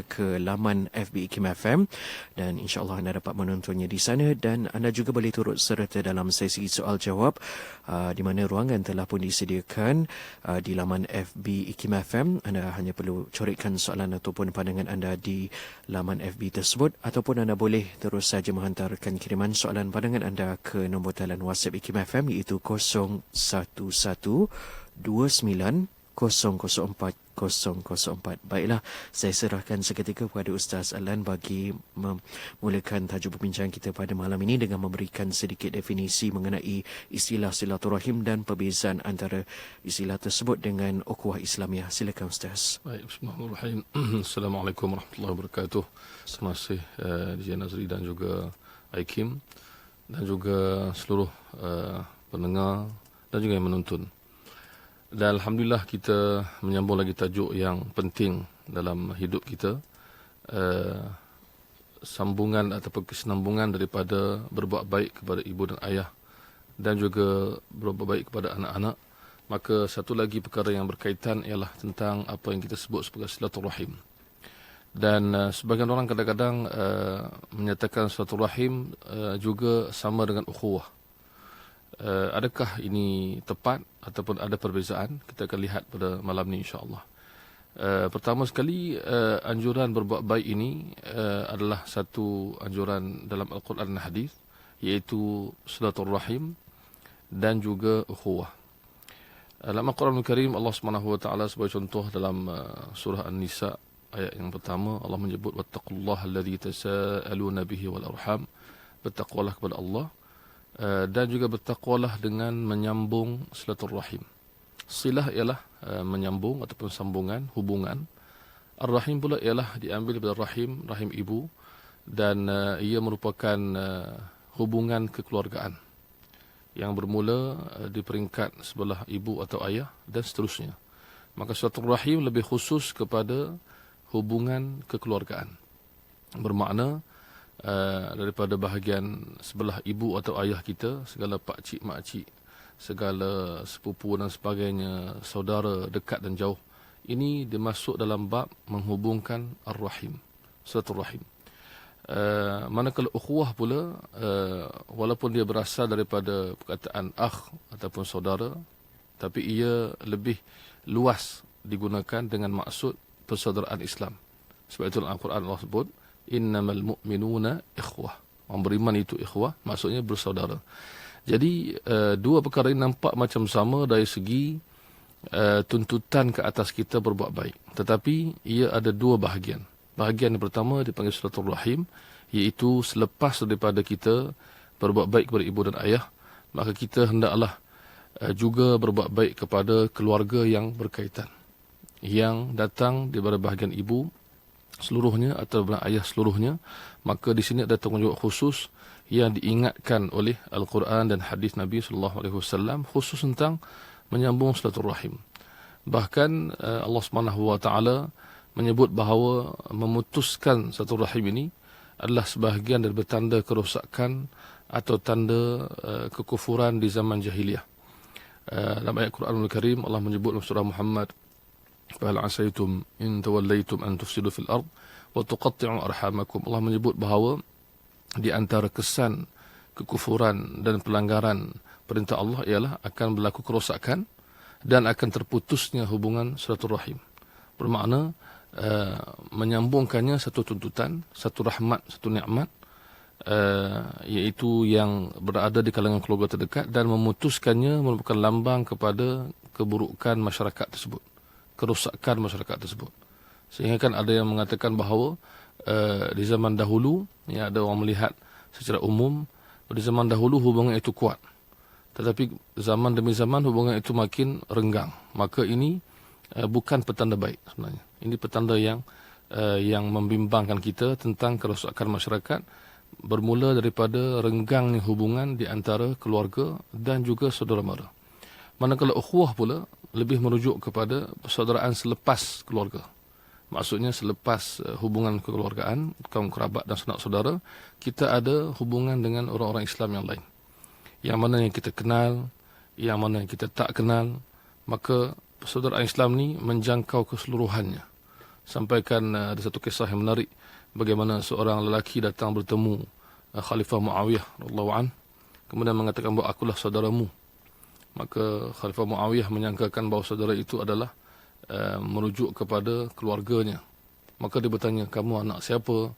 ke laman FB IKIM FM dan insyaAllah anda dapat menontonnya di sana, dan anda juga boleh turut serta dalam sesi soal jawab di mana ruangan telah pun disediakan di laman FB IKIM FM. Anda hanya perlu coretkan soalan ataupun pandangan anda di laman FB tersebut, ataupun anda boleh terus saja menghantarkan kiriman soalan pandangan anda ke nombor talian WhatsApp IKIM FM iaitu 01129004. Baiklah, saya serahkan seketika kepada Ustaz Alan bagi memulakan tajuk perbincangan kita pada malam ini dengan memberikan sedikit definisi mengenai istilah silaturahim dan perbezaan antara istilah tersebut dengan ukhuwah Islamiah. Silakan Ustaz. Baik, bismillahirrahmanirrahim. Assalamualaikum warahmatullahi wabarakatuh. Terima kasih DJ Nazri dan juga IKIM dan juga seluruh pendengar dan juga yang menonton. Dan Alhamdulillah kita menyambung lagi tajuk yang penting dalam hidup kita, sambungan ataupun kesinambungan daripada berbuat baik kepada ibu dan ayah dan juga berbuat baik kepada anak-anak. Maka satu lagi perkara yang berkaitan ialah tentang apa yang kita sebut sebagai silaturahim. Dan sebagian orang kadang-kadang menyatakan silaturahim juga sama dengan ukhuwah. Adakah ini tepat ataupun ada perbezaan? Kita akan lihat pada malam ini insya-Allah. Pertama sekali, anjuran berbuat baik ini adalah satu anjuran dalam Al-Quran dan Hadis, iaitu silaturahim dan juga ukhuwah. Dalam Al-Quran Al-Karim, Allah Subhanahu wa taala sebagai contoh dalam surah An-Nisa ayat yang pertama, Allah menyebut wattaqullaha allazi tasaaluna bihi wal arham. Bertakwalah kepada Allah dan juga bertakwalah dengan menyambung silaturahim. Silah ialah menyambung ataupun sambungan, hubungan. Ar-Rahim pula ialah diambil daripada rahim, rahim ibu, dan ia merupakan hubungan kekeluargaan yang bermula di peringkat sebelah ibu atau ayah dan seterusnya. Maka silaturahim lebih khusus kepada hubungan kekeluargaan. Bermakna daripada bahagian sebelah ibu atau ayah kita, segala pakcik, makcik, segala sepupu dan sebagainya, saudara dekat dan jauh, ini dimasuk dalam bab menghubungkan ar-rahim, silaturahim. Manakala ukhuwah pula, walaupun dia berasal daripada perkataan akh ataupun saudara, tapi ia lebih luas digunakan dengan maksud persaudaraan Islam. Sebab itu dalam Al-Quran Allah sebut innamal mu'minuna ikhwah. Orang beriman itu ikhwah, maksudnya bersaudara. Jadi dua perkara ini nampak macam sama dari segi tuntutan ke atas kita berbuat baik. Tetapi ia ada dua bahagian. Bahagian yang pertama dipanggil silaturahim, iaitu selepas daripada kita berbuat baik kepada ibu dan ayah, maka kita hendaklah juga berbuat baik kepada keluarga yang berkaitan, yang datang daripada bahagian ibu seluruhnya atau ayah seluruhnya. Maka di sini ada tanggungjawab khusus yang diingatkan oleh Al-Quran dan hadis Nabi SAW khusus tentang menyambung silaturahim. Bahkan Allah SWT menyebut bahawa memutuskan silaturahim ini adalah sebahagian dari tanda kerosakan atau tanda kekufuran di zaman jahiliyah. Dalam ayat Quranul Karim Allah menyebut dalam surah Muhammad, فَهَلْ عَسَيْتُمْ إِن تَوَلَّيْتُمْ أَن تُفْسِدُوا فِي الْأَرْضِ وَتُقَطِّعُوا أَرْحَامَكُمْ. Allah menyebut bahawa di antara kesan kekufuran dan pelanggaran perintah Allah ialah akan berlaku kerosakan dan akan terputusnya hubungan silaturahim. Bermakna menyambungkannya satu tuntutan, satu rahmat, satu nikmat, iaitu yang berada di kalangan keluarga terdekat, dan memutuskannya merupakan lambang kepada keburukan masyarakat tersebut, kerosakan masyarakat tersebut. Sehingga kan ada yang mengatakan bahawa di zaman dahulu, ya, ada orang melihat secara umum di zaman dahulu hubungan itu kuat, tetapi zaman demi zaman hubungan itu makin renggang. Maka ini bukan petanda baik sebenarnya. Ini petanda yang membimbangkan kita tentang kerosakan masyarakat, bermula daripada renggangnya hubungan di antara keluarga dan juga saudara mara. Manakala ukhuwah pula lebih merujuk kepada persaudaraan selepas keluarga. Maksudnya selepas hubungan kekeluargaan, kaum kerabat dan sanak saudara, kita ada hubungan dengan orang-orang Islam yang lain. Yang mana yang kita kenal, yang mana yang kita tak kenal, maka persaudaraan Islam ni menjangkau keseluruhannya. sampaikan ada satu kisah yang menarik bagaimana seorang lelaki datang bertemu Khalifah Muawiyah radhiyallahu an, kemudian mengatakan bahawa akulah saudaramu. Maka Khalifah Muawiyah menyangkakan bahawa saudara itu adalah merujuk kepada keluarganya. Maka dia bertanya, kamu anak siapa?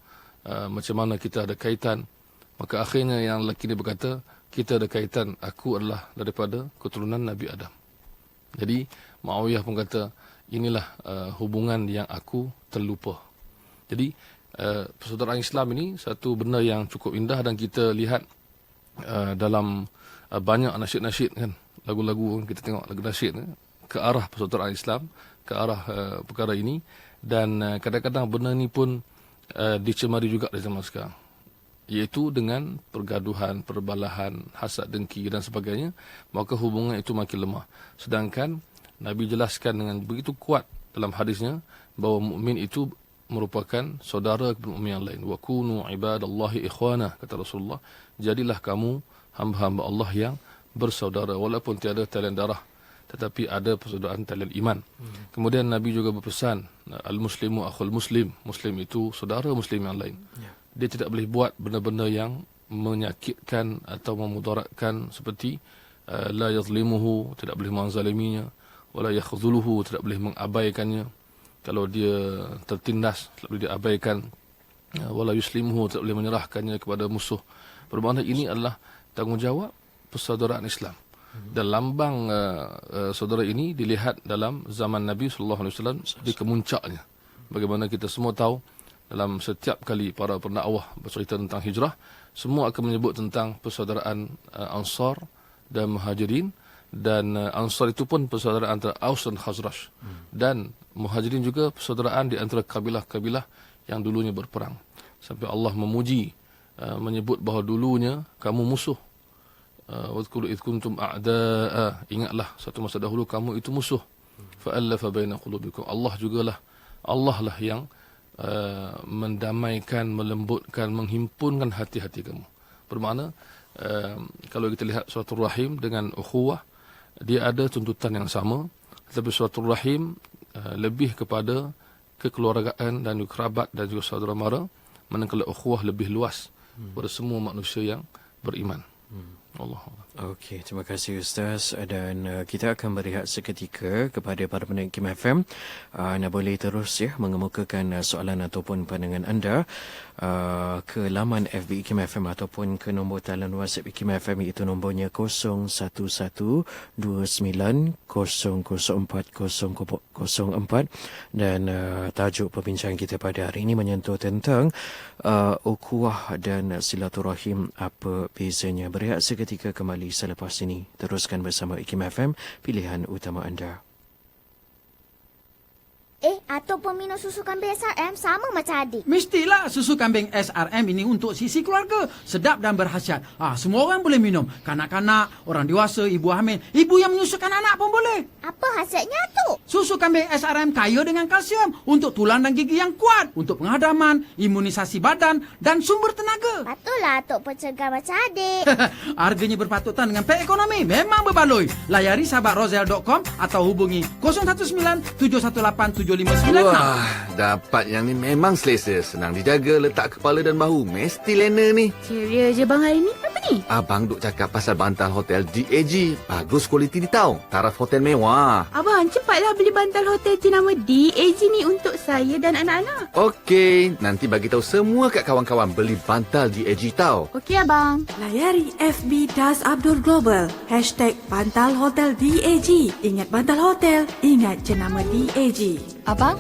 Macam mana kita ada kaitan? Maka akhirnya yang lelaki ini berkata, kita ada kaitan, aku adalah daripada keturunan Nabi Adam. Jadi Muawiyah pun kata, inilah hubungan yang aku terlupa. Jadi persaudaraan Islam ini satu benda yang cukup indah, dan kita lihat dalam banyak nasyid-nasyid kan, lagu-lagu kita tengok lagu nasyid ke arah persaudaraan Islam, ke arah perkara ini. Dan kadang-kadang benda ini pun dicemari juga di zaman sekarang, iaitu dengan pergaduhan, perbalahan, hasad, dengki dan sebagainya, maka hubungan itu makin lemah. Sedangkan Nabi jelaskan dengan begitu kuat dalam hadisnya bahawa mukmin itu merupakan saudara kepada mukmin yang lain. Wa kunu ibadallahi ikhwana, kata Rasulullah, jadilah kamu hamba-hamba Allah yang bersaudara, walaupun tiada talian darah, tetapi ada persaudaraan talian iman. Kemudian Nabi juga berpesan, al-muslimu akhul muslim, muslim itu saudara muslim yang lain. Dia tidak boleh buat benda-benda yang menyakitkan atau memudaratkan, seperti la yazlimuhu, tidak boleh menzaliminya, wala yakhzuluhu, tidak boleh mengabaikannya. Kalau dia tertindas, tidak boleh diabaikan. Wala yuslimuhu, tidak boleh menyerahkannya kepada musuh. Bermakna ini adalah tanggungjawab persaudaraan Islam. Dan lambang saudara ini dilihat dalam zaman Nabi SAW di kemuncaknya. Bagaimana kita semua tahu, dalam setiap kali para pendakwah bercerita tentang hijrah, semua akan menyebut tentang persaudaraan Ansar dan Muhajirin. Dan Ansar itu pun persaudaraan antara Aus dan Khazraj. Dan Muhajirin juga persaudaraan di antara kabilah-kabilah yang dulunya berperang. Sampai Allah memuji, menyebut bahawa dulunya kamu musuh. Wadhkuru idh kuntum a'da'a, ingatlah satu masa dahulu kamu itu musuh. Fa'allafa baina qulubikum, Allah lah yang mendamaikan, melembutkan, menghimpunkan hati-hati kamu. Bermakna kalau kita lihat Suratul Rahim dengan ukhuwah, dia ada tuntutan yang sama, tetapi Suratul Rahim lebih kepada kekeluargaan dan kerabat dan juga saudara mara, manakala ukhuwah lebih luas kepada semua manusia yang beriman. Allah. Okey, terima kasih Ustaz, dan kita akan berehat seketika kepada para pendengar Kim FM. Anda boleh terus mengemukakan soalan ataupun pandangan anda ke laman FB Kim FM ataupun ke nombor talian WhatsApp Kim FM, iaitu nombornya 0112900404, dan tajuk perbincangan kita pada hari ini menyentuh tentang ukhuwah dan silaturahim, apa bezanya. Berehat seketika, kembali selepas ini. Teruskan bersama Kim FM, pilihan utama anda. Atuk peminum susu kambing SRM sama macam adik. Mestilah susu kambing SRM ini untuk sisi keluarga. Sedap dan berkhasiat. Semua orang boleh minum. Kanak-kanak, orang dewasa, ibu hamil, ibu yang menyusukan anak pun boleh. Apa khasiatnya tu? Susu kambing SRM kaya dengan kalsium untuk tulang dan gigi yang kuat, untuk penghadaman, imunisasi badan dan sumber tenaga. Patutlah atuk pencegah macam adik. Harganya berpatutan dengan pek ekonomi. Memang berbaloi. Layari sahabatrosel.com atau hubungi 019-718-759. Wah, dapat yang ni memang selesa. Senang dijaga, letak kepala dan bahu. Mesti lena ni. Ceria je bang hari ni. Apa ni? Abang duk cakap pasal bantal hotel DAG. Bagus kualiti dia tahu. Taraf hotel mewah. Abang, cepatlah beli bantal hotel jenama DAG ni untuk saya dan anak-anak. Okey, nanti bagi tahu semua kat kawan-kawan beli bantal DAG tahu. Okey abang. Layari FB Das Abdul Global. #Bantal Hotel DAG. Ingat bantal hotel, ingat jenama DAG. Abang,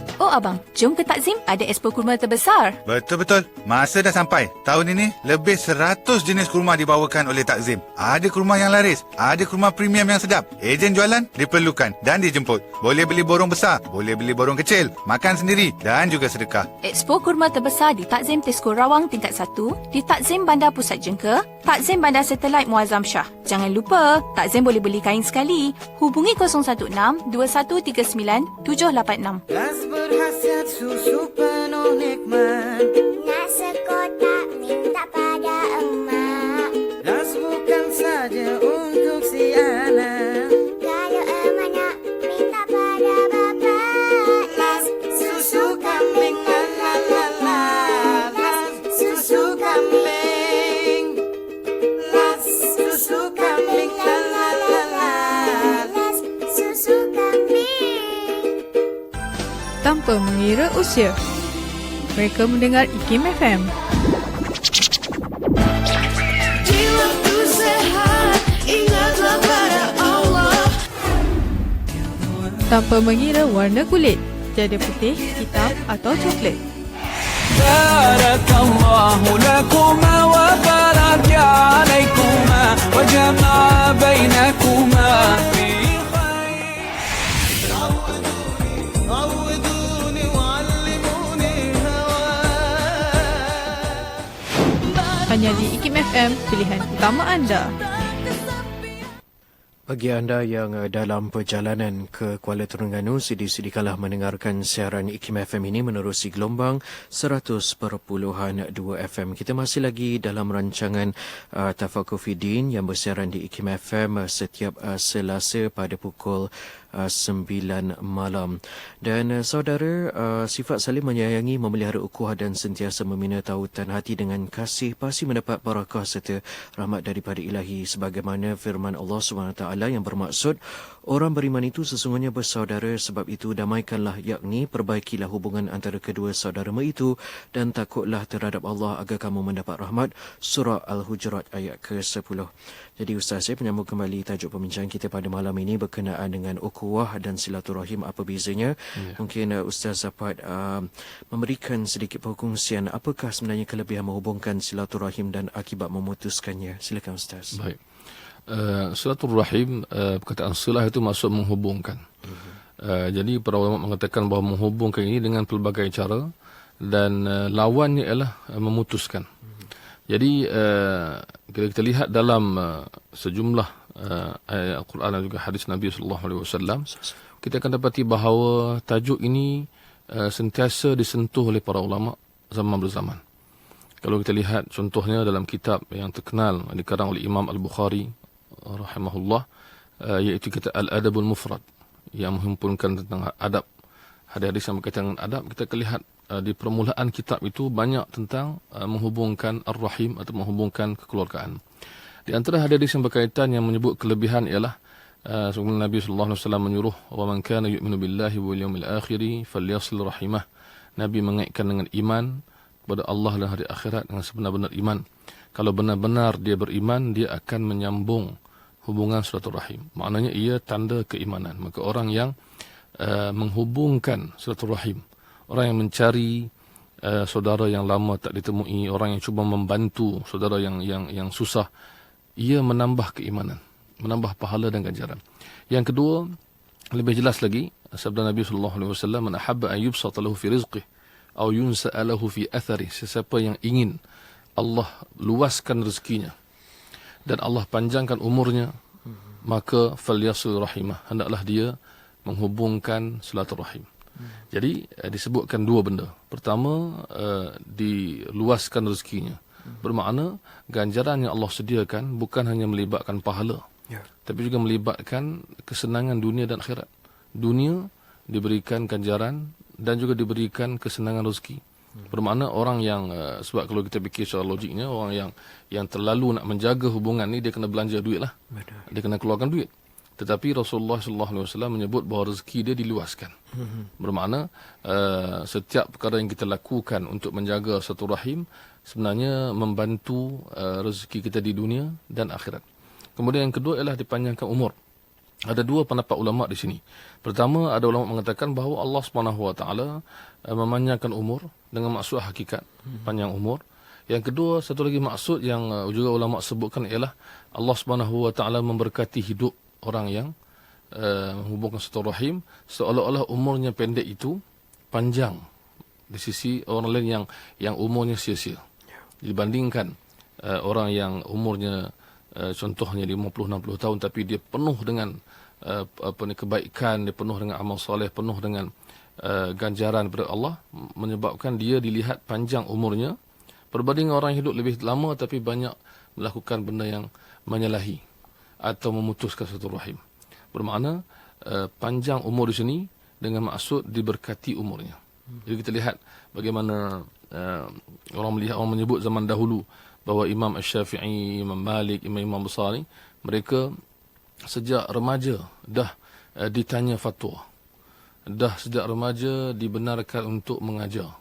jom ke Takzim, ada expo kurma terbesar. Betul-betul. Masa dah sampai. Tahun ini, lebih 100 jenis kurma dibawakan oleh Takzim. Ada kurma yang laris, ada kurma premium yang sedap. Ejen jualan diperlukan dan dijemput. Boleh beli borong besar, boleh beli borong kecil, makan sendiri dan juga sedekah. Expo kurma terbesar di Takzim Tesco Rawang tingkat 1, di Takzim Bandar Pusat Jengka, Takzim Bandar Satelit Muazzam Shah. Jangan lupa, Takzim boleh beli kain sekali. Hubungi 016-2139-786. Las berhasiat susu penuh nikmat. Nak sekotak minta pada emak. Las bukan saja untuk si anak. Kalau emak nak minta pada bapak. Las susu kambing. tanpa mengira usia. Mereka mendengar IKIM FM. Jiwa tu sehat, ingatlah pada Allah. Tanpa mengira warna kulit, jada putih, hitam atau coklat. بارك الله لكما وبارك عليكما وجمع بينكما في خير. عودوني وعلموني هواك. Hanya di IKIM FM, pilihan utama anda. Bagi anda yang dalam perjalanan ke Kuala Terengganu, sedi-sedikalah mendengarkan siaran IKIM FM ini menerusi gelombang 100.2 FM. Kita masih lagi dalam rancangan Tafaqquh Fiddin yang bersiaran di IKIM FM setiap Selasa pada pukul 9 malam. Dan saudara, sifat saling menyayangi, memelihara ukhuwah dan sentiasa membina tautan hati dengan kasih pasti mendapat barakah serta rahmat daripada Ilahi, sebagaimana firman Allah SWT yang bermaksud orang beriman itu sesungguhnya bersaudara, sebab itu damaikanlah, yakni perbaikilah hubungan antara kedua saudaramu itu dan takutlah terhadap Allah agar kamu mendapat rahmat. Surah Al-Hujurat ayat ke-10. Jadi Ustaz, saya menyambung kembali tajuk pembincangan kita pada malam ini berkenaan dengan ukhuwah dan silaturahim, apa bezanya. Mungkin Ustaz dapat memberikan sedikit perkongsian apakah sebenarnya kelebihan menghubungkan silaturahim dan akibat memutuskannya. Silakan Ustaz. Baik. Silaturahim, perkataan silah itu maksud menghubungkan. Jadi para ulama mengatakan bahawa menghubungkan ini dengan pelbagai cara dan lawannya ialah memutuskan. Jadi kita lihat dalam sejumlah ayat Al-Quran dan juga hadis Nabi SAW, kita akan dapati bahawa tajuk ini sentiasa disentuh oleh para ulama zaman berzaman. Kalau kita lihat contohnya dalam kitab yang terkenal dikarang oleh Imam Al-Bukhari rahimahullah, iaitu kitab Al-Adabul Mufrad yang menghimpunkan tentang adab. Hadis yang berkaitan dengan adab, kita akan lihat di permulaan kitab itu banyak tentang menghubungkan ar-rahim atau menghubungkan kekeluargaan. Di antara hadis yang berkaitan yang menyebut kelebihan ialah sebagaimana Nabi sallallahu alaihi wasallam menyuruh, wa man kana yu'minu billahi wal yawmil akhir falyasil rahimah. Nabi mengaitkan dengan iman kepada Allah dan hari akhirat dengan sebenar-benar iman. Kalau benar-benar dia beriman, dia akan menyambung hubungan silaturahim. Maknanya ia tanda keimanan. Maka orang yang menghubungkan silaturahim, orang yang mencari saudara yang lama tak ditemui, orang yang cuba membantu saudara yang susah, ia menambah keimanan, menambah pahala dan ganjaran. Yang kedua, lebih jelas lagi, sabda Nabi sallallahu alaihi wasallam, man ahabba an yubsata lahu fi rizqihi aw yunsa'a lahu fi athari, sesiapa yang ingin Allah luaskan rezekinya dan Allah panjangkan umurnya, maka falyasil rahimah, hendaklah dia menghubungkan silaturahim. Jadi disebutkan dua benda. Pertama, diluaskan rezekinya. Bermakna ganjaran yang Allah sediakan bukan hanya melibatkan pahala, tapi juga melibatkan kesenangan dunia dan akhirat. Dunia diberikan ganjaran dan juga diberikan kesenangan rezeki. Bermakna orang yang, sebab kalau kita fikir secara logiknya, orang yang terlalu nak menjaga hubungan ni, dia kena belanja duit lah. Dia kena keluarkan duit. Tetapi Rasulullah SAW menyebut bahawa rezeki dia diluaskan. Bermakna setiap perkara yang kita lakukan untuk menjaga satu rahim sebenarnya membantu rezeki kita di dunia dan akhirat. Kemudian yang kedua ialah dipanjangkan umur. Ada dua pendapat ulama di sini. Pertama, ada ulama mengatakan bahawa Allah SWT memanjangkan umur dengan maksud hakikat, panjang umur. Yang kedua, satu lagi maksud yang juga ulama sebutkan ialah Allah SWT memberkati hidup orang yang menghubungkan satu rahim, seolah-olah umurnya pendek itu panjang di sisi orang lain yang umurnya sia-sia. Dibandingkan orang yang umurnya contohnya 50-60 tahun tapi dia penuh dengan kebaikan, dia penuh dengan amal soleh, penuh dengan ganjaran daripada Allah, menyebabkan dia dilihat panjang umurnya berbanding orang yang hidup lebih lama tapi banyak melakukan benda yang menyalahi atau memutuskan satu rahim. Bermakna panjang umur di sini dengan maksud diberkati umurnya. Jadi kita lihat bagaimana orang menyebut zaman dahulu bahawa Imam Asy-Syafi'i, Imam Malik, Imam Bukhari, mereka sejak remaja dah ditanya fatwa. dah sejak remaja dibenarkan untuk mengajar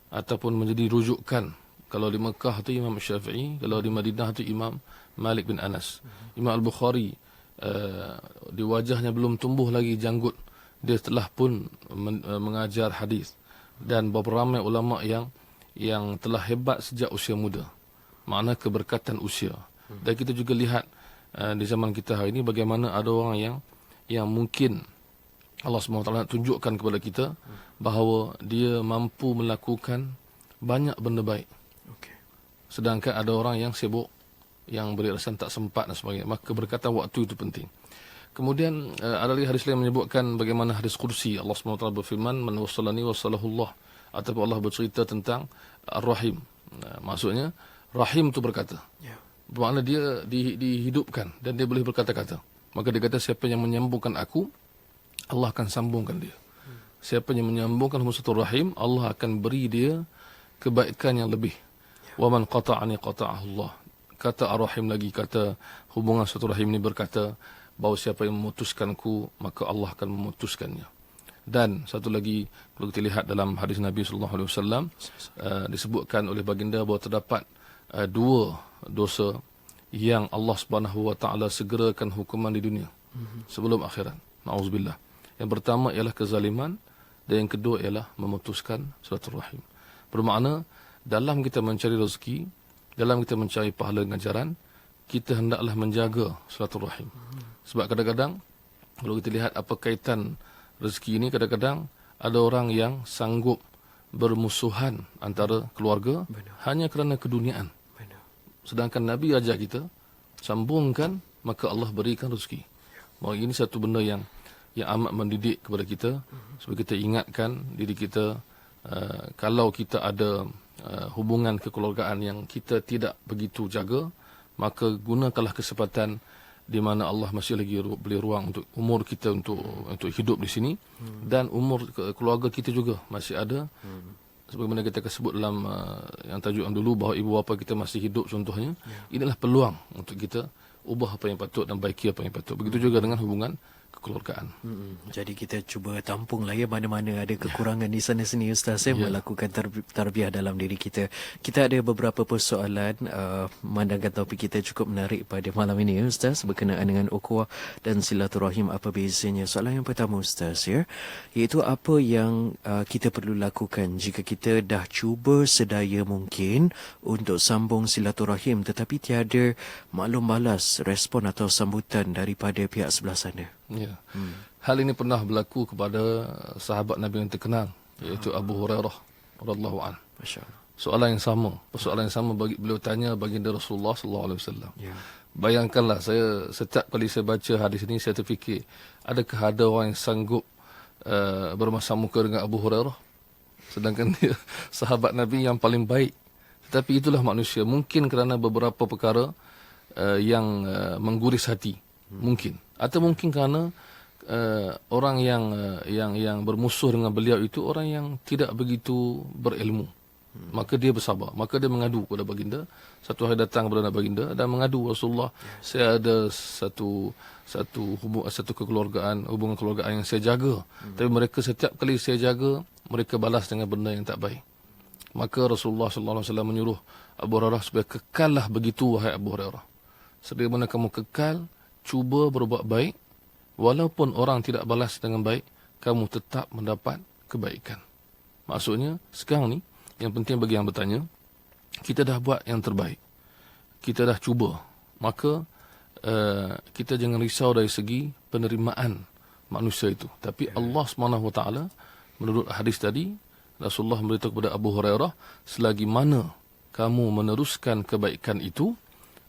ataupun menjadi rujukan. Kalau di Mekah tu Imam Syafi'i, kalau di Madinah tu Imam Malik bin Anas. Imam Al-Bukhari di wajahnya belum tumbuh lagi janggut, dia telah pun mengajar hadis. Dan beberapa ramai ulama yang telah hebat sejak usia muda. Makna keberkatan usia. Dan kita juga lihat di zaman kita hari ini bagaimana ada orang yang mungkin Allah SWT tunjukkan kepada kita bahawa dia mampu melakukan banyak benda baik. Sedangkan ada orang yang sibuk, yang beralasan tak sempat dan sebagainya. Maka keberkatan waktu itu penting. Kemudian ada lagi hadis lain menyebutkan bagaimana hadis kursi. Allah SWT berfirman, "Man wassalani wassalahullah." Ataupun Allah bercerita tentang Ar-Rahim. Maksudnya, Rahim itu berkata. Bermakna dia dihidupkan dan dia boleh berkata-kata. Maka dia kata, siapa yang menyambungkan aku, Allah akan sambungkan dia. Siapa yang menyambungkan hubungan rahim, Allah akan beri dia kebaikan yang lebih. Wa man qata'ani qata'ahu Allah. Kata Ar-Rahim lagi, kata hubungan rahim ini berkata bahawa siapa yang memutuskanku, maka Allah akan memutuskannya. Dan satu lagi, kalau kita lihat dalam hadis Nabi SAW, disebutkan oleh baginda bahawa terdapat dua dosa yang Allah SWT segerakan hukuman di dunia sebelum akhirat. Na'udzubillah. Yang pertama ialah kezaliman dan yang kedua ialah memutuskan silaturahim. Bermakna dalam kita mencari rezeki, dalam kita mencari pahala ganjaran, kita hendaklah menjaga silaturahim. Sebab kadang-kadang kalau kita lihat apa kaitan rezeki ini, kadang-kadang ada orang yang sanggup bermusuhan antara keluarga hanya kerana keduniaan. Sedangkan Nabi ajar kita sambungkan, maka Allah berikan rezeki. Maka ini satu benda yang amat mendidik kepada kita supaya kita ingatkan diri kita, kalau kita ada hubungan kekeluargaan yang kita tidak begitu jaga, maka gunakanlah kesempatan di mana Allah masih lagi beri ruang untuk umur kita untuk hidup di sini, dan umur keluarga kita juga masih ada. Sebagaimana kita sebut dalam yang tajuk yang dulu, bahawa ibu bapa kita masih hidup contohnya. Inilah peluang untuk kita ubah apa yang patut dan baiki apa yang patut. Begitu juga dengan hubungan kekeluargaan. Jadi kita cuba tampunglah ya mana-mana ada kekurangan di sana sini Ustaz melakukan tarbiyah dalam diri kita. Kita ada beberapa persoalan, memandangkan topik kita cukup menarik pada malam ini Ustaz, berkenaan dengan ukhuwah dan silaturahim, apa bezanya. Soalan yang pertama Ustaz iaitu apa yang kita perlu lakukan jika kita dah cuba sedaya mungkin untuk sambung silaturahim tetapi tiada maklum balas, respon atau sambutan daripada pihak sebelah sana. Ya. Hal ini pernah berlaku kepada sahabat Nabi yang terkenal, iaitu Abu Hurairah radhiyallahu anhu. Soalan yang sama, persoalan yang sama beliau tanya baginda Rasulullah sallallahu alaihi wasallam. Bayangkanlah, saya setiap kali saya baca hadis ini saya terfikir, adakah ada orang yang sanggup bermasa muka dengan Abu Hurairah, sedangkan dia sahabat Nabi yang paling baik. Tetapi itulah manusia, mungkin kerana beberapa perkara yang mengguris hati, mungkin, atau mungkin kerana orang yang bermusuh dengan beliau itu orang yang tidak begitu berilmu. Maka dia bersabar, maka dia mengadu kepada baginda. Satu hari datang kepada baginda dan mengadu, Rasulullah, saya ada satu kekeluargaan, hubungan kekeluargaan yang saya jaga, tapi mereka setiap kali saya jaga, mereka balas dengan benda yang tak baik. Maka Rasulullah sallallahu alaihi wasallam menyuruh Abu Hurairah supaya kekallah begitu, wahai Abu Hurairah. Sebagaimana kamu kekal, cuba berbuat baik, walaupun orang tidak balas dengan baik, kamu tetap mendapat kebaikan. Maksudnya, sekarang ni, yang penting bagi yang bertanya, kita dah buat yang terbaik. Kita dah cuba. Maka, kita jangan risau dari segi penerimaan manusia itu. Tapi Allah SWT, menurut hadis tadi, Rasulullah memberitahu kepada Abu Hurairah, selagi mana kamu meneruskan kebaikan itu,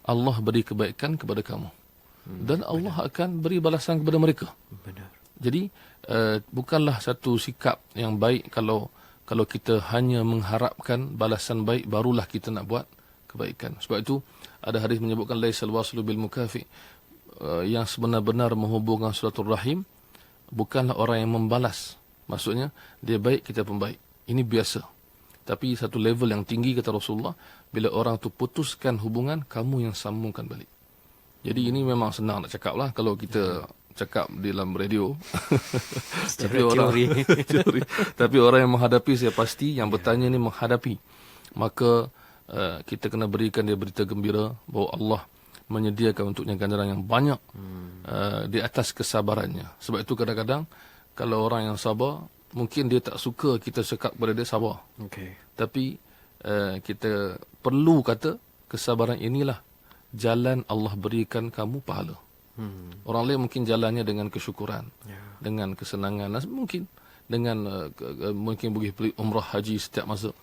Allah beri kebaikan kepada kamu. Dan Allah akan beri balasan kepada mereka. Benar. Jadi bukanlah satu sikap yang baik kalau kita hanya mengharapkan balasan baik barulah kita nak buat kebaikan. Sebab itu ada hadis menyebutkan laisal waslu bil mukafi, yang sebenar-benar menghubungkan silaturahim bukanlah orang yang membalas. Maksudnya dia baik, kita pun baik. Ini biasa. Tapi satu level yang tinggi, kata Rasulullah, bila orang tu putuskan hubungan, kamu yang sambungkan balik. Jadi ini memang senang nak cakap lah. Kalau kita cakap di dalam radio. Tapi teori. teori. Tapi orang yang menghadapi, saya pasti yang bertanya ni menghadapi. Maka kita kena berikan dia berita gembira bahawa Allah menyediakan untuknya ganjaran yang banyak di atas kesabarannya. Sebab itu kadang-kadang kalau orang yang sabar, mungkin dia tak suka kita cakap kepada dia sabar. Okey. Tapi kita perlu kata kesabaran inilah jalan Allah berikan kamu pahala. Orang lain mungkin jalannya dengan kesyukuran, dengan kesenangan, mungkin dengan mungkin boleh beli umrah haji setiap masa.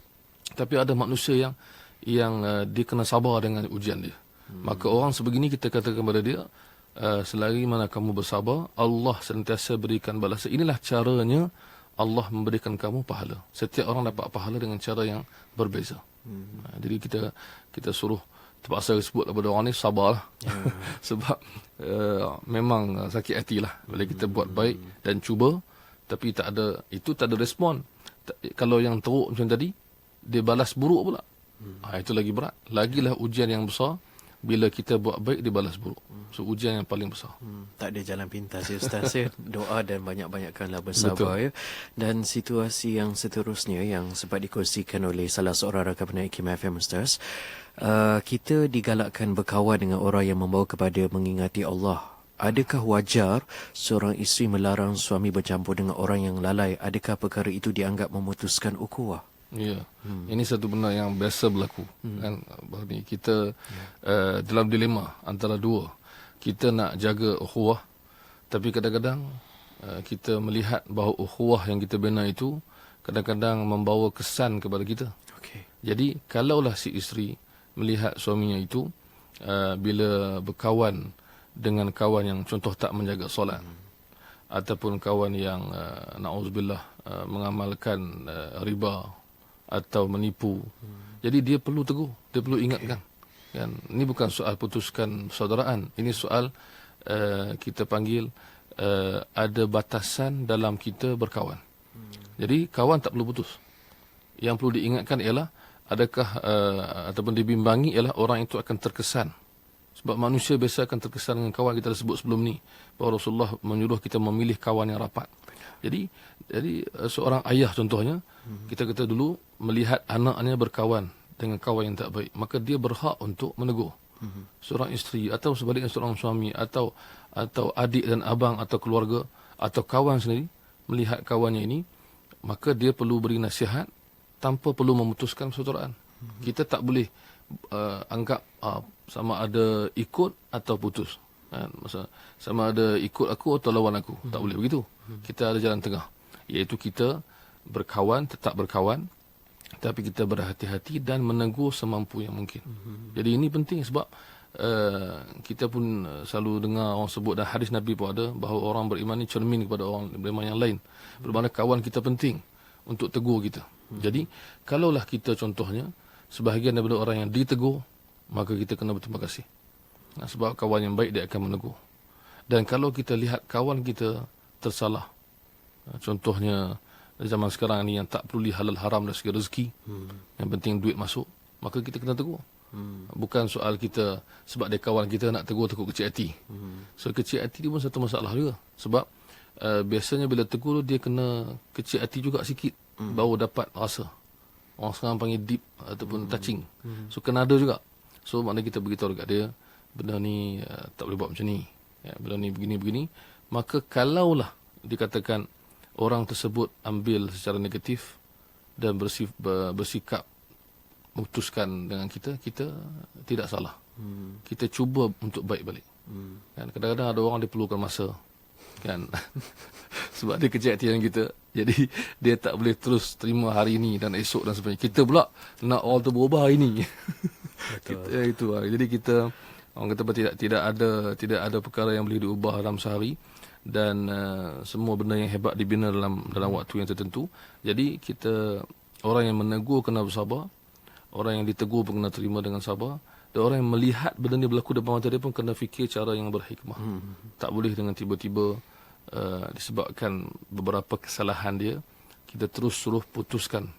Tapi ada manusia yang dia kena sabar dengan ujian dia. Maka orang sebegini kita katakan kepada dia, selagi mana kamu bersabar, Allah sentiasa berikan balasan. Inilah caranya Allah memberikan kamu pahala. Setiap orang dapat pahala dengan cara yang berbeza. Jadi kita suruh, terpaksa sebut kepada orang ni sabarlah. Sebab memang sakit hati lah bila kita buat baik dan cuba, tapi tak ada respon. Kalau yang teruk macam tadi, dia balas buruk pula. Itu lagi berat. Lagilah ujian yang besar bila kita buat baik, dia balas buruk. So ujian yang paling besar. Tak ada jalan pintas ya Ustaz ya. Doa dan banyak-banyakkanlah bersabar ya. Dan situasi yang seterusnya yang sempat dikongsikan oleh salah seorang rakan pendengar Hikmah FM Ustaz, kita digalakkan berkawan dengan orang yang membawa kepada mengingati Allah. Adakah wajar seorang isteri melarang suami bercampur dengan orang yang lalai? Adakah perkara itu dianggap memutuskan ukhuwah? Ya, ini satu benda yang biasa berlaku. Kan, kita dalam dilema antara dua. Kita nak jaga ukhuwah, tapi kadang-kadang kita melihat bahawa ukhuwah yang kita bina itu kadang-kadang membawa kesan kepada kita. Okay. Jadi, kalaulah si isteri melihat suaminya itu bila berkawan dengan kawan yang contoh tak menjaga solat, ataupun kawan yang na'udzubillah mengamalkan riba atau menipu. Jadi dia perlu tegur, dia perlu ingatkan. Kan? Ini bukan soal putuskan persaudaraan. Ini soal kita panggil ada batasan dalam kita berkawan. Jadi kawan tak perlu putus. Yang perlu diingatkan ialah adakah ataupun dibimbangi ialah orang itu akan terkesan. Sebab manusia biasa akan terkesan dengan kawan. Kita dah sebut sebelum ni bahawa Rasulullah menyuruh kita memilih kawan yang rapat. Jadi seorang ayah contohnya, kita kata dulu melihat anaknya berkawan dengan kawan yang tak baik, maka dia berhak untuk menegur. Seorang isteri atau sebaliknya seorang suami atau adik dan abang atau keluarga atau kawan sendiri melihat kawannya ini, maka dia perlu beri nasihat tanpa perlu memutuskan persaudaraan. Kita tak boleh anggap sama ada ikut atau putus. Sama ada ikut aku atau lawan aku. Tak boleh begitu. Kita ada jalan tengah, iaitu kita berkawan, tetap berkawan, tapi kita berhati-hati dan menegur semampu yang mungkin. Jadi ini penting sebab kita pun selalu dengar orang sebut, dan hadis Nabi pun ada, bahawa orang beriman ni cermin kepada orang beriman yang lain. Bermakna kawan kita penting untuk tegur kita. Jadi kalaulah kita contohnya sebahagian daripada orang yang ditegur, maka kita kena berterima kasih. Sebab kawan yang baik dia akan menegur. Dan kalau kita lihat kawan kita tersalah, contohnya zaman sekarang ni yang tak peduli halal haram dari segi rezeki, yang penting duit masuk, maka kita kena tegur. Bukan soal kita sebab dia kawan kita nak tegur takut kecil hati. So kecil hati dia pun satu masalah juga. Sebab biasanya bila tegur dia kena kecil hati juga sikit, baru dapat rasa. Orang sekarang panggil deep ataupun touching. So kena ada juga. So maknanya kita beritahu dekat dia, benda ni tak boleh buat macam ni, benda ni begini-begini. Maka kalaulah dikatakan orang tersebut ambil secara negatif dan bersikap memutuskan dengan kita tidak salah. Kita cuba untuk baik balik. Kan kadang-kadang ada orang dia perlukan masa, kan. Sebab dia kecil hati dengan kita, jadi dia tak boleh terus terima hari ini dan esok dan sebagainya. Kita pula nak orang tu berubah hari ini. Itu jadi kita orang kata tidak ada perkara yang boleh diubah dalam sehari, dan semua benda yang hebat dibina dalam waktu yang tertentu. Jadi kita, orang yang menegur kena bersabar, orang yang ditegur pun kena terima dengan sabar, dan orang yang melihat benda ni berlaku depan mata dia pun kena fikir cara yang berhikmah. Tak boleh dengan tiba-tiba disebabkan beberapa kesalahan dia kita terus suruh putuskan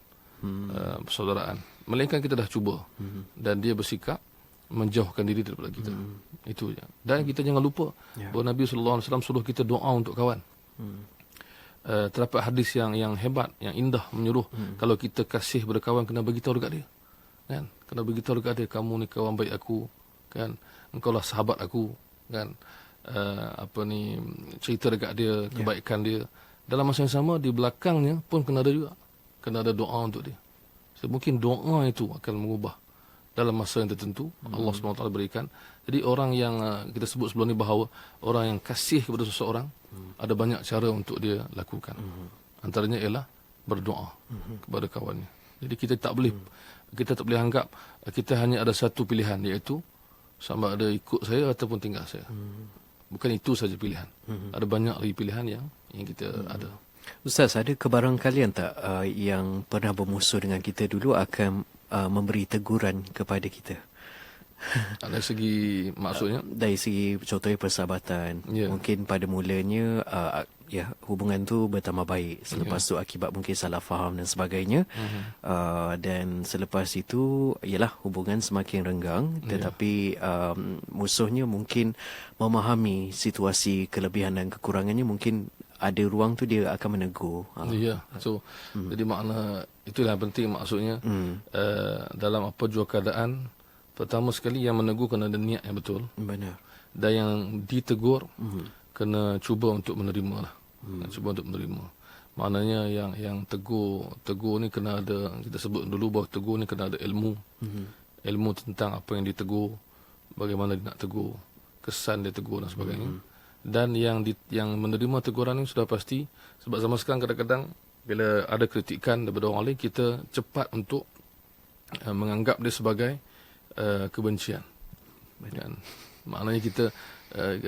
persaudaraan. Melainkan kita dah cuba dan dia bersikap, menjauhkan diri daripada kita. Itu je. Dan kita jangan lupa bahawa Nabi SAW suruh kita doa untuk kawan. Terdapat hadis yang hebat, yang indah menyuruh kalau kita kasih pada kawan, kena bagi tahu dekat dia. Kan? Kena bagi tahu dekat dia, kamu ni kawan baik aku, kan? Engkau lah sahabat aku, kan? Cerita dekat dia kebaikan dia. Dalam masa yang sama di belakangnya pun kena ada juga. Kena ada doa untuk dia. So, mungkin doa itu akan mengubah dalam masa yang tertentu. Allah SWT berikan. Jadi orang yang kita sebut sebelum ni bahawa orang yang kasih kepada seseorang, ada banyak cara untuk dia lakukan. Antaranya ialah berdoa kepada kawannya. Jadi kita tak boleh anggap kita hanya ada satu pilihan, iaitu sama ada ikut saya ataupun tinggal saya. Bukan itu saja pilihan. Ada banyak lagi pilihan yang kita ada. Ustaz, ada kebarangkalian tak yang pernah bermusuh dengan kita dulu akan memberi teguran kepada kita? Dari segi maksudnya? Dari segi contohnya persahabatan. Mungkin pada mulanya hubungan tu bertambah baik. Selepas tu akibat mungkin salah faham dan sebagainya. Dan selepas itu ialah hubungan semakin renggang. Tetapi musuhnya mungkin memahami situasi kelebihan dan kekurangannya, mungkin ada ruang tu dia akan menegur. Ya. So jadi makna itulah penting maksudnya. Dalam apa jua keadaan, pertama sekali yang menegur kena ada niat yang betul. Benar. Dan yang ditegur kena cuba untuk menerima lah. Cuba untuk menerima. Maknanya yang tegur ni kena ada, kita sebut dulu bahawa tegur ni kena ada ilmu. Ilmu tentang apa yang ditegur, bagaimana dia nak tegur, kesan dia tegur dan sebagainya. Dan yang menerima teguran ini sudah pasti, sebab zaman sekarang kadang-kadang bila ada kritikan daripada orang lain, kita cepat untuk menganggap dia sebagai kebencian. Kan? Maknanya kita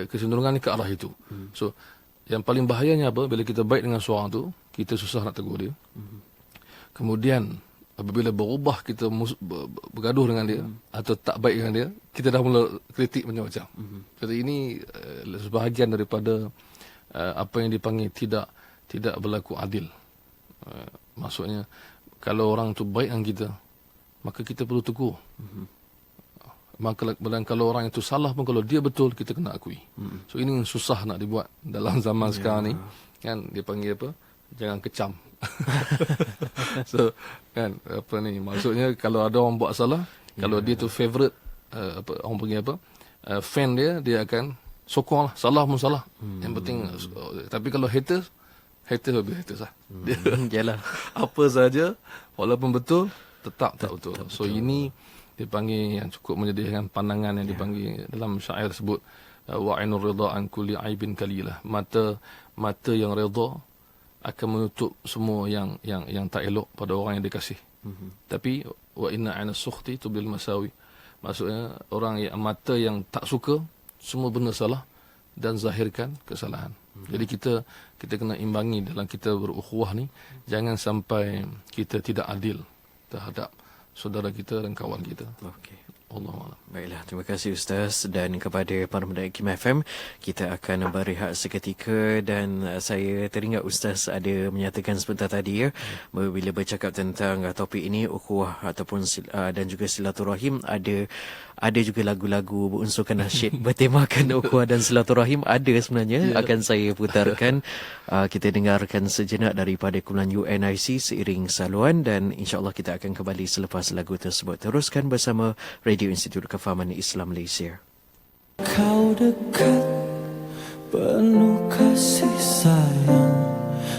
kecenderungan ni ke arah itu. So yang paling bahayanya apa? Bila kita baik dengan seorang tu, kita susah nak tegur dia. Kemudian apabila berubah, kita bergaduh dengan dia atau tak baik dengan dia, kita dah mula kritik macam-macam. Jadi ini sebahagian daripada apa yang dipanggil tidak berlaku adil. Maksudnya kalau orang tu baik dengan kita, maka kita perlu tegur. Dan kalau orang itu salah pun, kalau dia betul, kita kena akui. So ini susah nak dibuat dalam zaman sekarang ni. Kan dia panggil apa? Jangan kecam. So kan maksudnya kalau ada orang buat salah, kalau dia tu favorite orang panggil fan dia akan sokong lah. Salah pun salah. Yang penting tapi kalau haters lebih haters lah. Yalah. Apa saja walaupun betul, tetap tak betul. So ini dipanggil yang cukup menyedihkan pandangan yang dipanggil dalam syair sebut wa'inur ridha an kulli aibin kalilah. Mata yang redha akan menutup semua yang tak elok pada orang yang dikasih. Tapi wa inna 'ana sukhti tubil masawi. Maksudnya orang yang mata yang tak suka semua benda salah dan zahirkan kesalahan. Jadi kita kena imbangi dalam kita berukhuwah ni, jangan sampai kita tidak adil terhadap saudara kita dan kawan kita. Okey. Allahuakbar. Baiklah, terima kasih Ustaz, dan kepada para pendengar Kim FM, kita akan berehat seketika. Dan saya teringat Ustaz ada menyatakan sebentar tadi bila bercakap tentang topik ini, ukhuwah ataupun dan juga silaturahim, ada juga lagu-lagu berunsurkan nasyid bertemakan ukhuwah dan silaturahim ada sebenarnya. Akan saya putarkan. Kita dengarkan sejenak daripada kumpulan UNIC seiring saluan, dan insya-Allah kita akan kembali selepas lagu tersebut. Teruskan bersama Radio Institut Kefahaman Islam Malaysia. Kau dekat, penuh kasih sayang,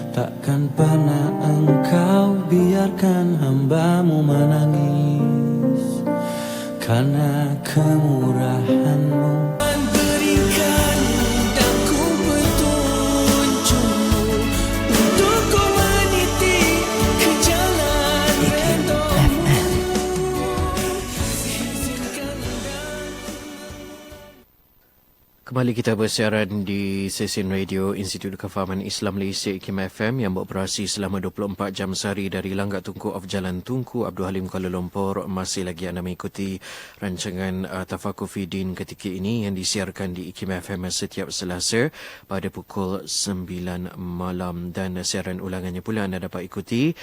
takkan pernah engkau biarkan hambamu menangis, karena kemurahanmu. Berikan daku petunjukmu untuk ku meniti ke jalan redha-Mu. Kembali kita bersiaran di sesen radio Institut Kefahaman Islam Malaysia IKIM FM yang beroperasi selama 24 jam sehari dari Langgar Tunku of Jalan Tunku Abdul Halim Kuala Lumpur. Masih lagi anda mengikuti rancangan Tafakur Fiddin ketika ini yang disiarkan di IKIM FM setiap Selasa pada pukul 9 malam, dan siaran ulangannya pula anda dapat ikuti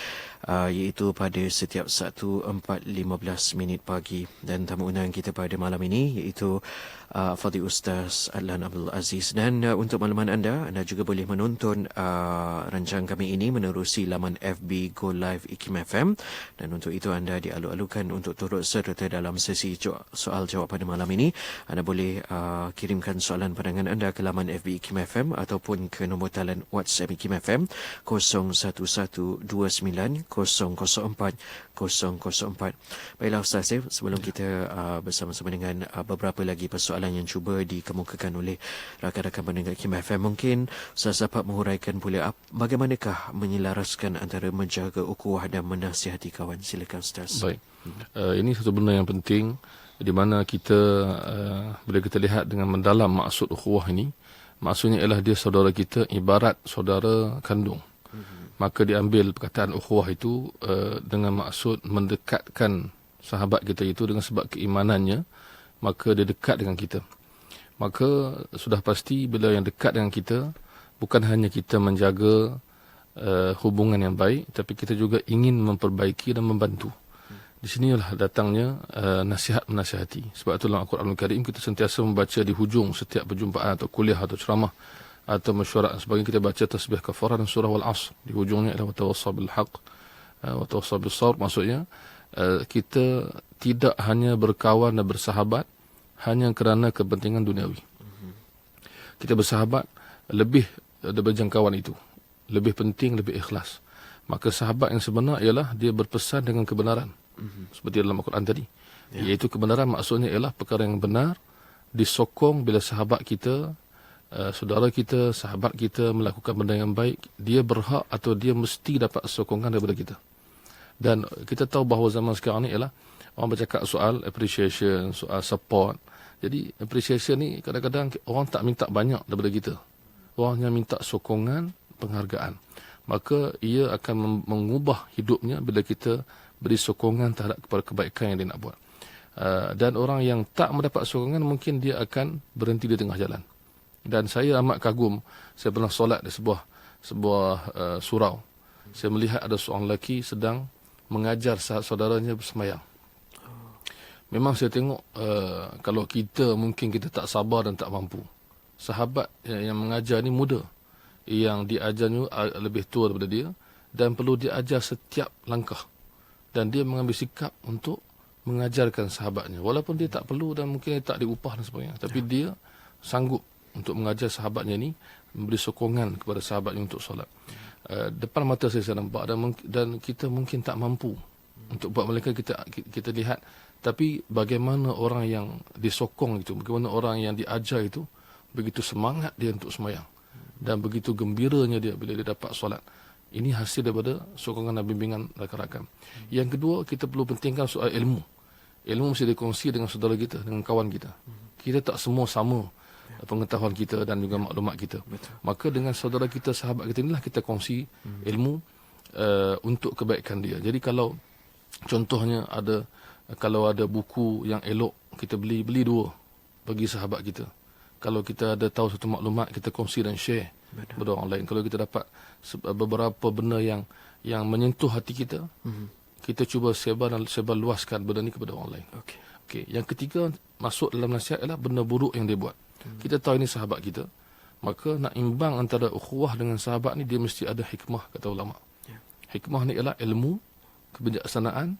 iaitu pada setiap Sabtu 4.15 pagi. Dan tamu undangan kita pada malam ini iaitu Fadil Ustaz Adlan Abdul Aziz. Dan untuk makluman anda juga boleh menonton rancangan kami ini menerusi laman FB Go Live IKIM FM, dan untuk itu anda dialu-alukan untuk turut serta dalam sesi soal jawab pada malam ini. Anda boleh kirimkan soalan pandangan anda ke laman FB IKIM FM ataupun ke nombor talian WhatsApp IKIM FM 01129 004 004. Baiklah Ustaz, sebelum kita bersama-sama dengan beberapa lagi persoalan yang cuba dikemukakan oleh rakan-rakan pendengar IKIM FM, mungkin Ustaz dapat menguraikan pula bagaimanakah menyelaraskan antara menjaga ukhuwah dan menasihati kawan. Silakan Ustaz. Baik. Ini satu benda yang penting di mana kita bila kita lihat dengan mendalam maksud ukhuwah ini, maksudnya ialah dia saudara kita ibarat saudara kandung. Maka diambil perkataan ukhuwah itu dengan maksud mendekatkan sahabat kita itu dengan sebab keimanannya, maka dia dekat dengan kita. Maka sudah pasti bila yang dekat dengan kita, bukan hanya kita menjaga hubungan yang baik, tapi kita juga ingin memperbaiki dan membantu. Di sinilah datangnya nasihat menasihati. Sebab itu dalam Al-Quran Al-Karim kita sentiasa membaca di hujung setiap perjumpaan atau kuliah atau ceramah atau mesyuarat dan sebagainya, kita baca tasbih kafarah dan surah Wal-Asr. Di hujungnya adalah watawassaw bil haqq watawassaw bis sabr. Maksudnya kita tidak hanya berkawan dan bersahabat hanya kerana kepentingan duniawi. Kita bersahabat lebih daripada jangkauan itu, lebih penting, lebih ikhlas. Maka sahabat yang sebenar ialah dia berpesan dengan kebenaran, seperti dalam Al-Quran tadi, iaitu kebenaran maksudnya ialah perkara yang benar, disokong bila sahabat kita, saudara kita, sahabat kita melakukan benda yang baik, dia berhak atau dia mesti dapat sokongan daripada kita. Dan kita tahu bahawa zaman sekarang ni ialah orang bercakap soal appreciation, soal support. Jadi appreciation ni kadang-kadang orang tak minta banyak daripada kita. Orang hanya minta sokongan, penghargaan. Maka ia akan mengubah hidupnya bila kita beri sokongan terhadap kepada kebaikan yang dia nak buat. Dan orang yang tak mendapat sokongan mungkin dia akan berhenti di tengah jalan. Dan saya amat kagum, saya pernah solat di sebuah surau. Saya melihat ada seorang lelaki sedang mengajar saudaranya bersemayam. Memang saya tengok kalau kita mungkin kita tak sabar dan tak mampu. Sahabat yang mengajar ni muda, yang diajarnya lebih tua daripada dia, dan perlu diajar setiap langkah. Dan dia mengambil sikap untuk mengajarkan sahabatnya. Walaupun dia tak perlu dan mungkin dia tak diupah dan sebagainya. Tapi dia sanggup untuk mengajar sahabatnya ni, memberi sokongan kepada sahabatnya untuk solat. Depan mata saya nampak, dan kita mungkin tak mampu untuk buat mereka kita lihat. Tapi bagaimana orang yang disokong itu, bagaimana orang yang diajar itu, begitu semangat dia untuk sembahyang dan begitu gembiranya dia bila dia dapat solat. Ini hasil daripada sokongan dan bimbingan rakan-rakan. Yang kedua, kita perlu pentingkan soal ilmu. Ilmu mesti dikongsi dengan saudara kita, dengan kawan kita. Kita tak semua sama pengetahuan kita dan juga maklumat kita. Maka dengan saudara kita, sahabat kita inilah kita kongsi ilmu untuk kebaikan dia. Jadi kalau contohnya kalau ada buku yang elok, kita beli 2 bagi sahabat kita. Kalau kita ada tahu satu maklumat, kita kongsi dan share kepada orang lain. Kalau kita dapat beberapa benda yang menyentuh hati kita, kita cuba sebar luaskan benda ni kepada orang lain. Okey. Yang ketiga, masuk dalam nasihat ialah benda buruk yang dia buat. Kita tahu ini sahabat kita, maka nak imbang antara ukhuwah dengan sahabat ni, dia mesti ada hikmah, kata ulama. Hikmah ni ialah ilmu, kebijaksanaan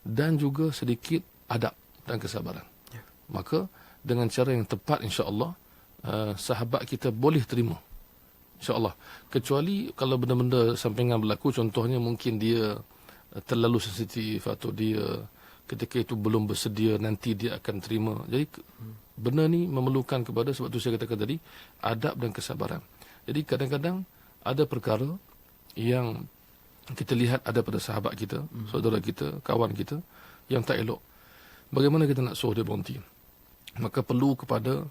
dan juga sedikit adab dan kesabaran. Maka dengan cara yang tepat, insya-Allah sahabat kita boleh terima, insya-Allah. Kecuali kalau benda-benda sampingan berlaku, contohnya mungkin dia terlalu sensitif atau dia ketika itu belum bersedia, nanti dia akan terima. Jadi benda ni memerlukan kepada, sebab tu saya katakan tadi, adab dan kesabaran. Jadi kadang-kadang ada perkara yang kita lihat ada pada sahabat kita, saudara kita, kawan kita yang tak elok. Bagaimana kita nak suruh dia berhenti? Maka perlu kepada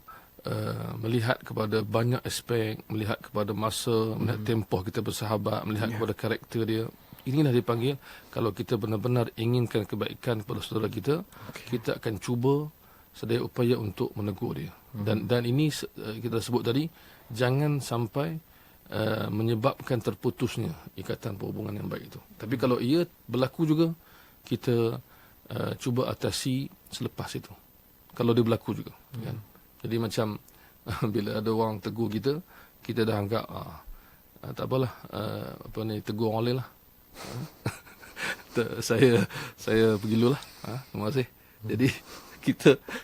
melihat kepada banyak aspek, melihat kepada masa, melihat tempoh kita bersahabat, melihat kepada karakter dia. Inilah dipanggil, kalau kita benar-benar inginkan kebaikan kepada saudara kita, kita akan cuba sedaya upaya untuk menegur dia. Dan ini kita sebut tadi, jangan sampai menyebabkan terputusnya ikatan perhubungan yang baik itu. Tapi kalau ia berlaku juga, kita cuba atasi selepas itu. Kalau dia berlaku juga. Kan? Jadi macam bila ada orang tegur kita, kita dah anggap tak apalah, tegur orang lain lah. saya pergi dulu lah. Terima kasih. Jadi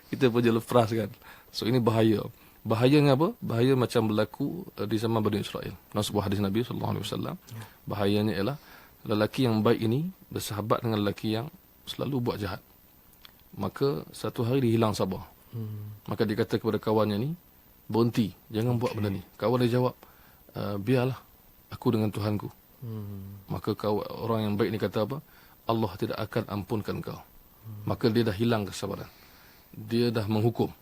kita pun je lepas kan. So ini bahaya. Bahayanya apa? Bahaya macam berlaku di zaman Bani Israel. Dalam sebuah hadis Nabi SAW, bahayanya ialah lelaki yang baik ini bersahabat dengan lelaki yang selalu buat jahat. Maka satu hari dia hilang sabar. Maka dia kata kepada kawannya ni, berhenti, jangan buat benda ni. Kawan dia jawab, biarlah aku dengan Tuhanku. Maka orang yang baik ni kata apa? Allah tidak akan ampunkan kau. Maka dia dah hilang kesabaran. Dia dah menghukum.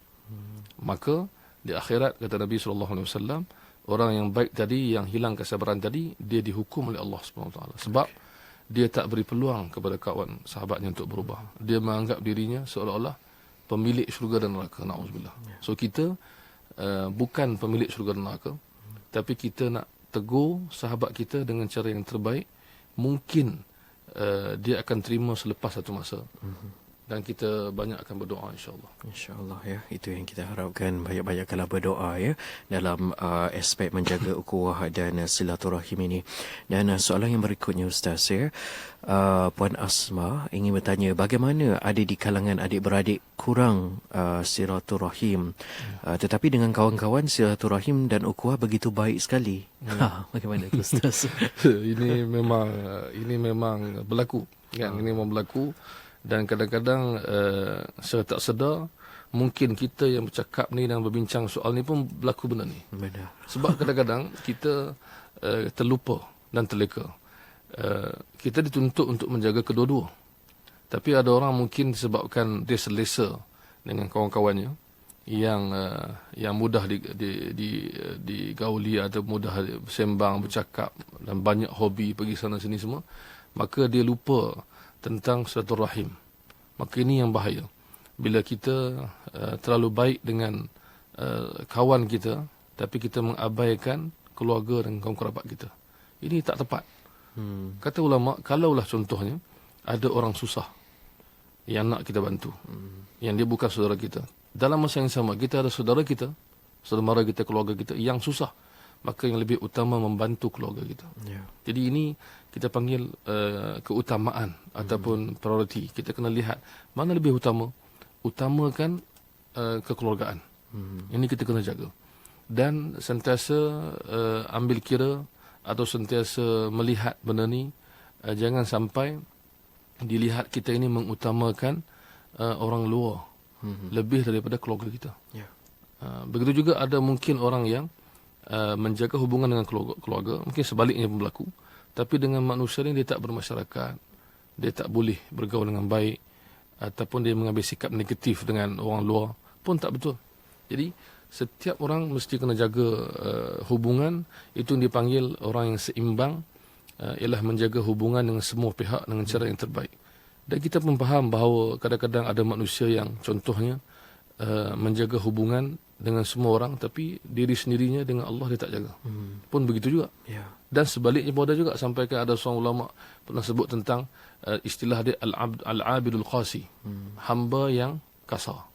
Maka di akhirat, kata Nabi SAW, orang yang baik tadi, yang hilang kesabaran tadi, dia dihukum oleh Allah SWT. Sebab dia tak beri peluang kepada kawan sahabatnya untuk berubah. Dia menganggap dirinya seolah-olah pemilik syurga dan neraka. Na'udzubillah. So kita bukan pemilik syurga dan neraka, tapi kita nak tegur sahabat kita dengan cara yang terbaik. Mungkin dia akan terima selepas satu masa. Dan kita banyak akan berdoa, insyaAllah. InsyaAllah ya. Itu yang kita harapkan, banyak-banyaklah berdoa ya dalam aspek menjaga ukhuwah dan silaturahim ini. Dan soalan yang berikutnya Ustaz ya, Puan Asma ingin bertanya, bagaimana ada di kalangan adik-beradik kurang silaturahim, tetapi dengan kawan-kawan silaturahim dan ukhuwah begitu baik sekali. Bagaimana itu Ustaz? Ini memang berlaku kan? Ini memang berlaku. Dan kadang-kadang secara tak sedar, mungkin kita yang bercakap ni dan berbincang soal ni pun berlaku benda ni. Benar. Sebab kadang-kadang kita terlupa dan terleka. Kita dituntut untuk menjaga kedua-dua. Tapi ada orang mungkin disebabkan dia selesa dengan kawan-kawannya yang mudah digauli atau mudah bersembang, bercakap dan banyak hobi pergi sana sini semua, maka dia lupa tentang silaturahim. Maka ini yang bahaya. Bila kita terlalu baik dengan kawan kita, tapi kita mengabaikan keluarga dan kaum kerabat kita. Ini tak tepat. Kata ulama, kalaulah contohnya ada orang susah yang nak kita bantu, yang dia bukan saudara kita, dalam masa yang sama kita ada saudara kita, saudara mara kita, keluarga kita yang susah, maka yang lebih utama membantu keluarga kita. Jadi ini kita panggil keutamaan ataupun prioriti. Kita kena lihat mana lebih utama. Utamakan kekeluargaan. Ini kita kena jaga. Dan sentiasa ambil kira atau sentiasa melihat benda ni. Jangan sampai dilihat kita ini mengutamakan orang luar lebih daripada keluarga kita. Begitu juga ada mungkin orang yang menjaga hubungan dengan keluarga, mungkin sebaliknya pun berlaku, tapi dengan manusia ni dia tak bermasyarakat, dia tak boleh bergaul dengan baik, ataupun dia mengambil sikap negatif dengan orang luar, pun tak betul. Jadi setiap orang mesti kena jaga hubungan. Itu yang dipanggil orang yang seimbang, ialah menjaga hubungan dengan semua pihak dengan cara yang terbaik. Dan kita pun faham bahawa kadang-kadang ada manusia yang contohnya menjaga hubungan dengan semua orang, tapi diri sendirinya dengan Allah dia tak jaga. Pun begitu juga. Dan sebaliknya pun ada juga, sampaikan ada seorang ulama pernah sebut tentang istilah dia al-abidul qasi, hamba yang kasar.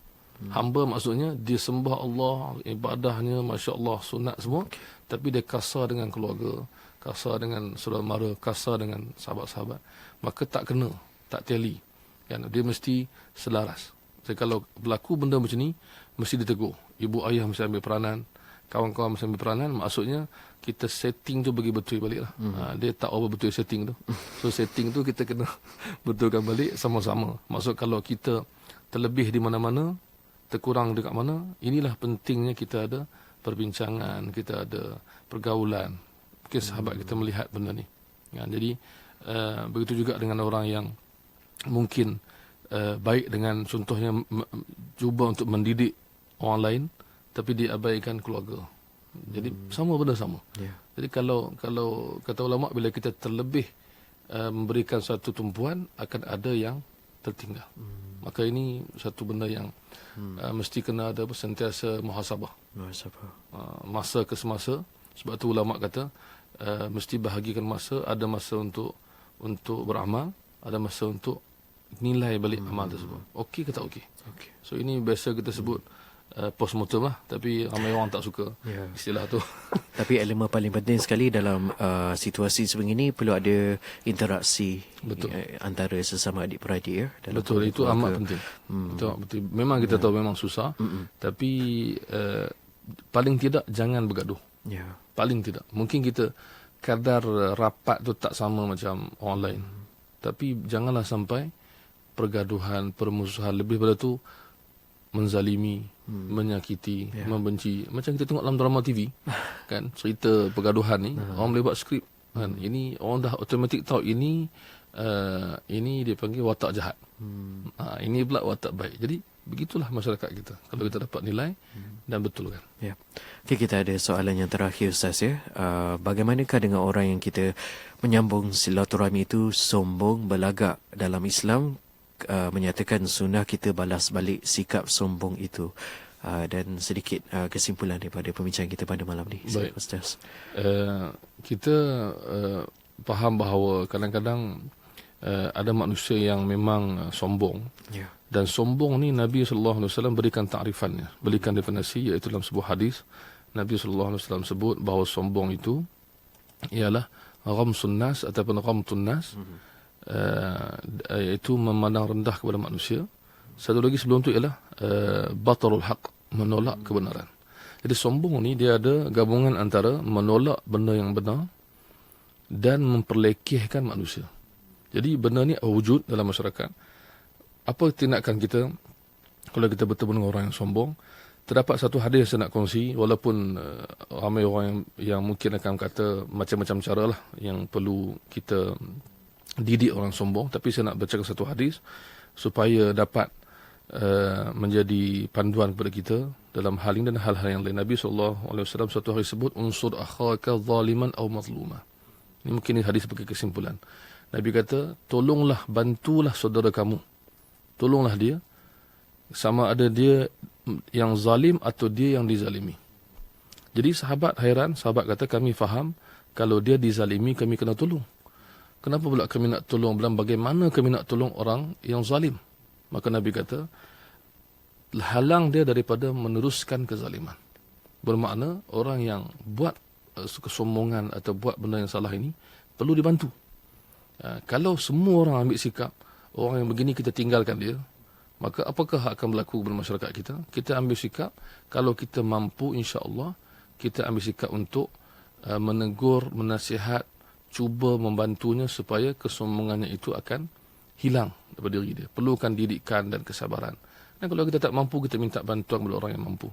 Hamba maksudnya dia sembah Allah, ibadahnya masya-Allah sunat semua, tapi dia kasar dengan keluarga, kasar dengan saudara mara, kasar dengan sahabat-sahabat. Maka tak kena, tak tally. Kan, dia mesti selaras. Jadi kalau berlaku benda macam ni, mesti ditegur. Ibu ayah mesti ambil peranan, kawan-kawan mesti ambil peranan. Maksudnya kita setting tu bagi betul balik lah. Dia tak over betul setting tu. So setting tu kita kena betulkan balik sama-sama. Maksud kalau kita terlebih di mana-mana, terkurang dekat mana, inilah pentingnya kita ada perbincangan, kita ada pergaulan. Mungkin sahabat kita melihat benda ni. Jadi begitu juga dengan orang yang mungkin baik dengan contohnya cuba untuk mendidik orang lain, tapi diabaikan keluarga. Jadi sama benda sama. Ya. Jadi kalau kata ulama, bila kita terlebih memberikan satu tumpuan, akan ada yang tertinggal. Maka ini satu benda yang mesti kena ada sentiasa muhasabah. Masa ke semasa. Sebab tu ulama kata mesti bahagikan masa. Ada masa untuk beramal, ada masa untuk nilai balik amal tersebut. Okey ke tak okey? So ini biasa kita sebut postmortem lah, tapi ramai orang tak suka istilah tu. Tapi elemen paling penting sekali dalam situasi sebegini perlu ada interaksi antara sesama adik-beradik ya. Betul, itu amat penting. Betul. Memang kita tahu memang susah, tapi paling tidak jangan bergaduh. Paling tidak. Mungkin kita kadar rapat tu tak sama macam orang lain. Tapi janganlah sampai pergaduhan, permusuhan, lebih pada tu menzalimi, menyakiti, membenci. Macam kita tengok dalam drama TV, kan, cerita pergaduhan ni, orang boleh buat skrip, kan. Ini orang dah automatik tahu ini dia panggil watak jahat. Ini pula watak baik. Jadi begitulah masyarakat kita. Kalau kita dapat nilai dan betul, kan. Ya. Okay, kita ada soalan yang terakhir, Ustaz ya. Bagaimanakah dengan orang yang kita menyambung silaturahmi itu sombong, belagak? Dalam Islam menyatakan sunnah kita balas balik sikap sombong itu. Dan sedikit kesimpulan daripada pembincangan kita pada malam ni. Baik. Ustaz. Kita faham bahawa kadang-kadang ada manusia yang memang sombong. Ya. Dan sombong ni Nabi SAW berikan ta'rifannya, berikan definisi, iaitu dalam sebuah hadis Nabi SAW sebut bahawa sombong itu ialah ghamsun nas ataupun ghamtun nas, iaitu memandang rendah kepada manusia. Satu lagi sebelum tu ialah batarul haq, menolak kebenaran. Jadi sombong ni dia ada gabungan antara menolak benda yang benar dan memperlekehkan manusia. Jadi benda ni wujud dalam masyarakat. Apa tindakan kita kalau kita bertemu dengan orang yang sombong? Terdapat satu hadis saya nak kongsi, walaupun ramai orang yang mungkin akan kata macam-macam cara lah yang perlu kita didik orang sombong, tapi saya nak bacakan satu hadis supaya dapat menjadi panduan kepada kita dalam hal ini dan hal-hal yang lain. Nabi SAW satu hari sebut, unsur akhaka zaliman aw mazluma. Ini mungkin hadis sebagai kesimpulan. Nabi kata, tolonglah, bantulah saudara kamu. Tolonglah dia, sama ada dia yang zalim atau dia yang dizalimi. Jadi sahabat hairan, sahabat kata, kami faham kalau dia dizalimi kami kena tolong. Kenapa pula kami nak tolong? Bagaimana kami nak tolong orang yang zalim? Maka Nabi kata, halang dia daripada meneruskan kezaliman. Bermakna orang yang buat kesombongan atau buat benda yang salah ini perlu dibantu. Kalau semua orang ambil sikap, orang yang begini kita tinggalkan dia, maka apakah akan berlaku kepada masyarakat kita? Kita ambil sikap, kalau kita mampu, insya-Allah kita ambil sikap untuk menegur, menasihat, cuba membantunya supaya kesombongannya itu akan hilang daripada diri dia. Perlukan didikan dan kesabaran. Dan kalau kita tak mampu, kita minta bantuan kepada orang yang mampu.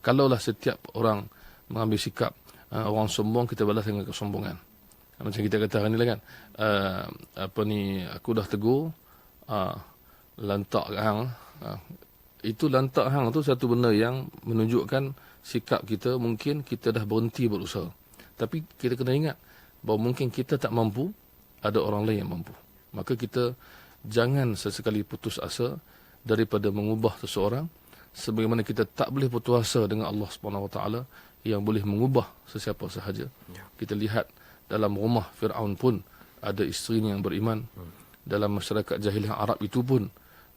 Kalaulah setiap orang mengambil sikap orang sombong, kita balas dengan kesombongan. Macam kita kata hari ni lah kan, aku dah tegur, lantak hang. Itu lantak hang tu satu benda yang menunjukkan sikap kita, mungkin kita dah berhenti berusaha. Tapi kita kena ingat bahawa mungkin kita tak mampu, ada orang lain yang mampu. Maka kita jangan sesekali putus asa daripada mengubah seseorang, sebagaimana kita tak boleh putus asa dengan Allah SWT yang boleh mengubah sesiapa sahaja. Kita lihat dalam rumah Fir'aun pun ada isterinya yang beriman. Dalam masyarakat jahiliah Arab itu pun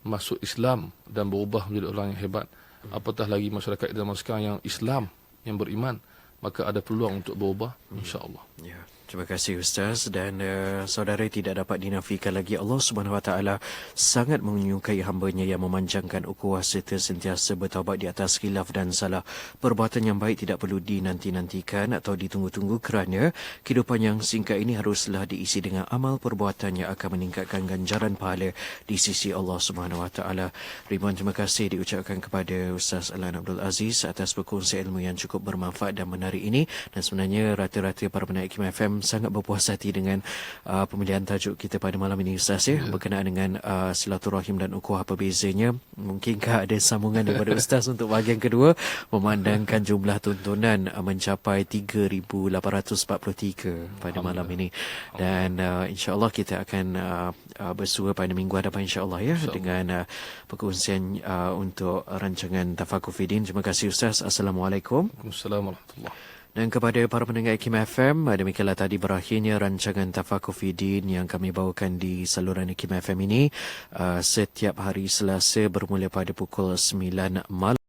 masuk Islam dan berubah menjadi orang yang hebat. Apatah lagi masyarakat zaman sekarang yang Islam, yang beriman, maka ada peluang untuk berubah, insya-Allah. Ya. Terima kasih Ustaz, dan saudara, tidak dapat dinafikan lagi Allah SWT sangat menyukai hamba-Nya yang memanjangkan ukhuwah serta sentiasa bertaubat di atas khilaf dan salah. Perbuatan yang baik tidak perlu dinanti-nantikan atau ditunggu-tunggu, kerana kehidupan yang singkat ini haruslah diisi dengan amal perbuatan yang akan meningkatkan ganjaran pahala di sisi Allah SWT. Ribuan terima kasih diucapkan kepada Ustaz Alan Abdul Aziz atas perkongsian ilmu yang cukup bermanfaat dan menarik ini. Dan sebenarnya rata-rata para pendengar Hikmah FM sangat berpuas hati dengan pemilihan tajuk kita pada malam ini, Ustaz, ya, berkenaan dengan silaturahim dan ukhuwah. Apa bezanya? Mungkinkah ada sambungan daripada Ustaz untuk bahagian kedua, memandangkan jumlah tontonan mencapai 3,843 pada malam ini. Dan insya-Allah kita akan bersua pada minggu hadapan, insya-Allah, ya, dengan perkongsian untuk rancangan Tafakur Fiddin. Terima kasih, Ustaz. Assalamualaikum. Waalaikumsalam warahmatullahi. Dan kepada para pendengar Kim FM, demikianlah tadi berakhirnya rancangan Tafakur Fiddin yang kami bawakan di saluran Kim FM ini setiap hari Selasa bermula pada pukul 9 malam.